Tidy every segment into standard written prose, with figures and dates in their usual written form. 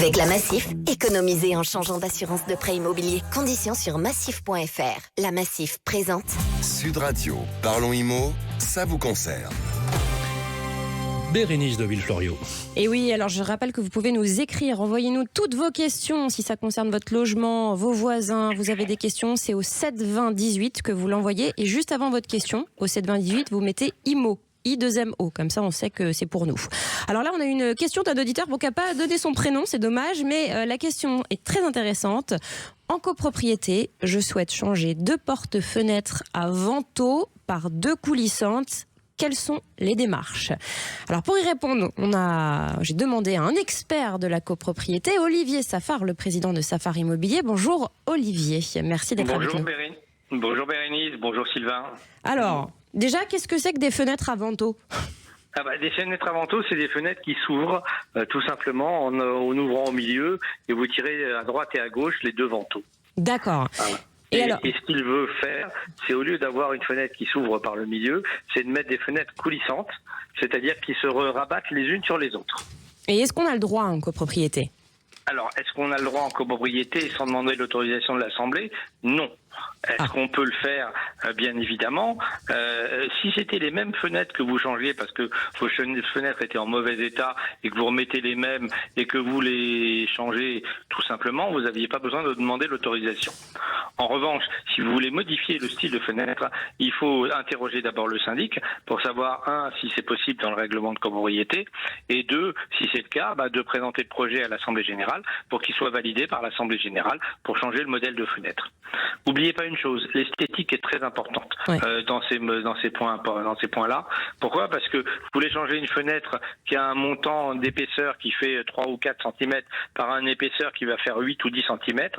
Avec la Massif, économisez en changeant d'assurance de prêt immobilier. Conditions sur massif.fr. La Massif présente Sud Radio, parlons IMO, ça vous concerne. Bérénice de Villefloriot. Et oui, alors je rappelle que vous pouvez nous écrire, envoyez-nous toutes vos questions si ça concerne votre logement, vos voisins, vous avez des questions, c'est au 7 20 18 que vous l'envoyez. Et juste avant votre question, au 7 20 18, vous mettez IMO. I2MO, comme ça on sait que c'est pour nous. Alors là on a une question d'un auditeur qui n'a pas donné son prénom, c'est dommage, mais la question est très intéressante. En copropriété, je souhaite changer 2 portes-fenêtres à vantaux par 2 coulissantes. Quelles sont les démarches? Alors pour y répondre, j'ai demandé à un expert de la copropriété, Olivier Safar, le président de Safar Immobilier. Bonjour Olivier, merci d'être avec nous. Bonjour Bérénice, bonjour Sylvain. Alors, déjà, qu'est-ce que c'est que des fenêtres à vantaux? Des fenêtres à vantaux, c'est des fenêtres qui s'ouvrent tout simplement en ouvrant au milieu et vous tirez à droite et à gauche les 2 vantaux. D'accord. Voilà. Et ce qu'il veut faire, c'est au lieu d'avoir une fenêtre qui s'ouvre par le milieu, c'est de mettre des fenêtres coulissantes, c'est-à-dire qui se rabattent les unes sur les autres. Et est-ce qu'on a le droit en copropriété? Alors, est-ce qu'on a le droit en copropriété sans demander l'autorisation de l'Assemblée? Non. Est-ce qu'on peut le faire? Bien évidemment. Si c'était les mêmes fenêtres que vous changez parce que vos fenêtres étaient en mauvais état et que vous remettez les mêmes et que vous les changez tout simplement, vous n'aviez pas besoin de demander l'autorisation. En revanche, si vous voulez modifier le style de fenêtre, il faut interroger d'abord le syndic pour savoir, 1, si c'est possible dans le règlement de copropriété, et 2, si c'est le cas, de présenter le projet à l'Assemblée Générale pour qu'il soit validé par l'Assemblée Générale pour changer le modèle de fenêtre. N'oubliez pas une chose, l'esthétique est très importante dans ces points-là. Pourquoi? Parce que vous voulez changer une fenêtre qui a un montant d'épaisseur qui fait 3 ou 4 cm par un épaisseur qui va faire 8 ou 10 cm,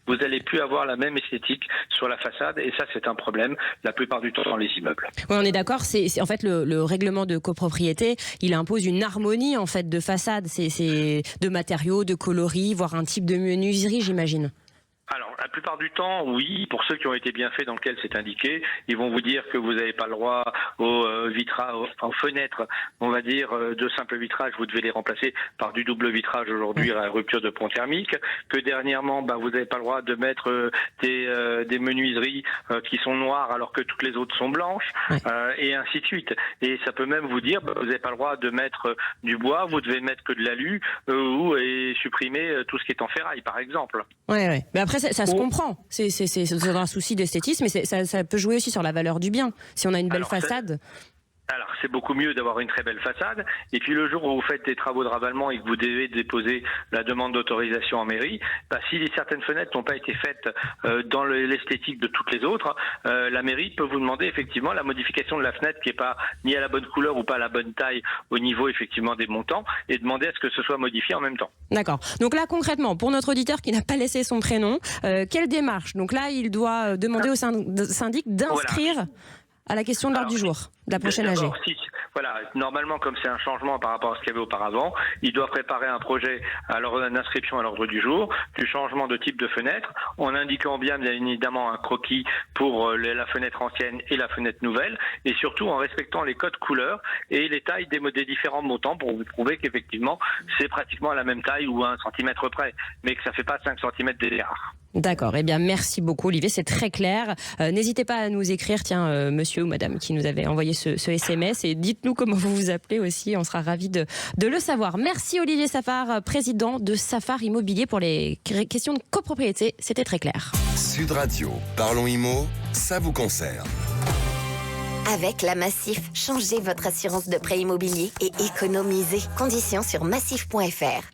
vous n'allez plus avoir la même esthétique sur la façade et ça c'est un problème la plupart du temps dans les immeubles. Oui, on est d'accord, c'est en fait le règlement de copropriété, il impose une harmonie en fait de façade, c'est de matériaux, de coloris, voire un type de menuiserie, j'imagine. Alors, la plupart du temps, oui, pour ceux qui ont été bien faits dans lequel c'est indiqué, ils vont vous dire que vous n'avez pas le droit aux fenêtres, on va dire, de simple vitrage, vous devez les remplacer par du double vitrage aujourd'hui à rupture de pont thermique, que dernièrement, vous n'avez pas le droit de mettre des menuiseries qui sont noires alors que toutes les autres sont blanches, et ainsi de suite. Et ça peut même vous dire, vous n'avez pas le droit de mettre du bois, vous devez mettre que de l'alu, et supprimer tout ce qui est en ferraille, par exemple. Ouais. Mais après, ça se comprend. C'est un souci d'esthétisme, mais ça peut jouer aussi sur la valeur du bien. Si on a une belle façade. Alors, c'est beaucoup mieux d'avoir une très belle façade. Et puis, le jour où vous faites des travaux de ravalement et que vous devez déposer la demande d'autorisation en mairie, si certaines fenêtres n'ont pas été faites dans l'esthétique de toutes les autres, la mairie peut vous demander effectivement la modification de la fenêtre qui n'est pas ni à la bonne couleur ou pas à la bonne taille au niveau effectivement des montants et demander à ce que ce soit modifié en même temps. D'accord. Donc là, concrètement, pour notre auditeur qui n'a pas laissé son prénom, quelle démarche? Donc là, il doit demander au syndic d'inscrire à la question de l'ordre du jour, de la prochaine AG. Normalement, comme c'est un changement par rapport à ce qu'il y avait auparavant, il doit préparer un projet d'inscription à l'ordre du jour, du changement de type de fenêtre, en indiquant bien évidemment un croquis pour la fenêtre ancienne et la fenêtre nouvelle, et surtout en respectant les codes couleurs et les tailles des différents montants pour vous prouver qu'effectivement, c'est pratiquement à la même taille ou à 1 centimètre près, mais que ça ne fait pas 5 cm d'écart. D'accord, merci beaucoup Olivier, c'est très clair. N'hésitez pas à nous écrire, monsieur ou madame qui nous avait envoyé ce SMS, et dites-nous comment vous vous appelez aussi, on sera ravis de le savoir. Merci Olivier Safar, président de Safar Immobilier, pour les questions de copropriété, c'était très clair. Sud Radio, parlons IMO, ça vous concerne. Avec la Massif, changez votre assurance de prêt immobilier et économisez. Conditions sur massif.fr.